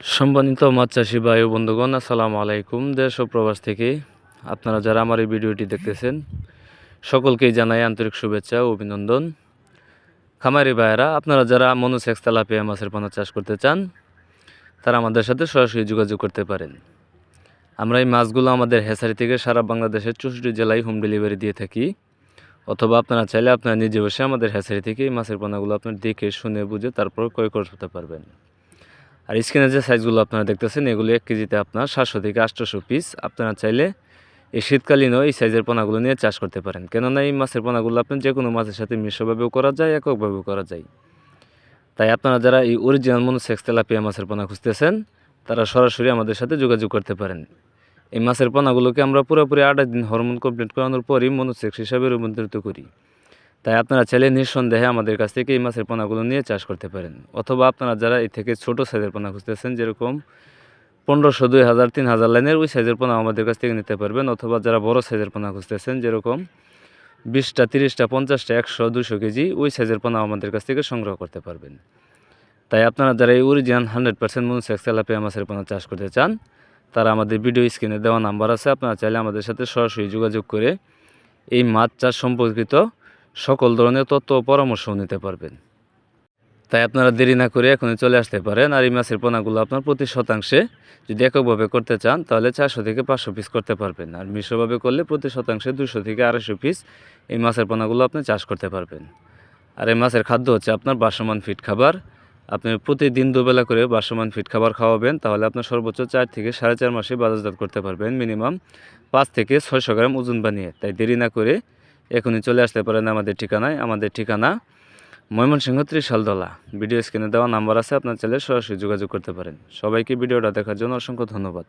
সম্মানিত মাছ চাষি ভাই ও বন্ধুগণ, আসসালামু আলাইকুম। দেশ ও প্রবাস থেকে আপনারা যারা আমার এই ভিডিওটি দেখতেছেন সকলকেই জানাই আন্তরিক শুভেচ্ছা ও অভিনন্দন। খামারি ভাইয়েরা, আপনারা যারা মনোসেক্স তেলাপিয়া মাছের পোনা চাষ করতে চান তারা আমাদের সাথে সরাসরি যোগাযোগ করতে পারেন। আমরা এই মাছগুলো আমাদের হ্যাচারি থেকে সারা বাংলাদেশের 64 জেলায় হোম ডেলিভারি দিয়ে থাকি, অথবা আপনারা চাইলে আপনারা নিজে বসে আমাদের হ্যাচারি থেকে এই মাছের পোনাগুলো আপনার দেখে শুনে বুঝে তারপর ক্রয় করতে পারবেন। আর স্ক্রিনে যে সাইজগুলো আপনারা দেখতেছেন এগুলো 1 কেজিতে আপনার 700 থেকে 800 পিস। আপনারা চাইলে এই শীতকালীনও এই সাইজের পোনাগুলো নিয়ে চাষ করতে পারেন, কেননা এই মাছের পোনাগুলো আপনার যে কোনো মাছের সাথে মিশ্রভাবেও করা যায়, এককভাবেও করা যায়। তাই আপনারা যারা এই অরিজিনাল মনোসেক্স তেলাপিয়া মাছের পোনা খুঁজতেছেন তারা সরাসরি আমাদের সাথে যোগাযোগ করতে পারেন। এই মাছের পোনাগুলোকে আমরা পুরোপুরি 28 দিন হরমোন কমপ্লিট করানোর পরই মনোসেক্স হিসাবে রূপান্তরিত করি। তাই আপনারা চাইলে নিঃসন্দেহে আমাদের কাছ থেকে এই মাছের পোনাগুলো নিয়ে চাষ করতে পারেন, অথবা আপনারা যারা এই থেকে ছোটো সাইজের পোনা খুঁজতেছেন, যেরকম 1500, 2000, 3000 লাইনের ওই সাইজের পোনা আমাদের কাছ থেকে নিতে পারবেন। অথবা যারা বড় সাইজের পোনা খুঁজতেছেন, যেরকম 20টা, 30টা, 50টা, 100, 200 কেজি ওই সাইজের পোনা আমাদের কাছ থেকে সংগ্রহ করতে পারবেন। তাই আপনারা যারা এই অরিজিনাল 100% মনোসেক্স তেলাপিয়া মাছের পোনা চাষ করতে চান তারা আমাদের ভিডিও স্ক্রিনে দেওয়া নাম্বার আছে, আপনারা চাইলে আমাদের সাথে সরাসরি যোগাযোগ করে এই মাছ চাষ সম্পর্কিত সকল ধরনের তথ্য ও পরামর্শও নিতে পারবেন। তাই আপনারা দেরি না করে এখনই চলে আসতে পারেন। আর এই মাছের পোনাগুলো আপনার প্রতি শতাংশে যদি এককভাবে করতে চান তাহলে 400 থেকে 500 পিস করতে পারবেন, আর মিশ্রভাবে করলে প্রতি শতাংশে 200 থেকে 250 পিস এই মাছের পোনাগুলো আপনি চাষ করতে পারবেন। আর এই মাছের খাদ্য হচ্ছে আপনার বাসমান ফিড খাবার। আপনি প্রতিদিন দুবেলা করে বাসমান ফিড খাবার খাওয়াবেন, তাহলে আপনার সর্বোচ্চ 4 থেকে 4.5 মাসে বাজারজাত করতে পারবেন, মিনিমাম 5 থেকে 600 গ্রাম ওজন বানিয়ে। তাই দেরি না করে এখনই চলে আসতে পারেন আমাদের ঠিকানায়। আমাদের ঠিকানা ময়মনসিংহ ত্রিশালদলা। ভিডিও স্ক্রিনে দেওয়া নাম্বার আছে, আপনার চাইলে সরাসরি যোগাযোগ করতে পারেন। সবাইকে ভিডিওটা দেখার জন্য অসংখ্য ধন্যবাদ।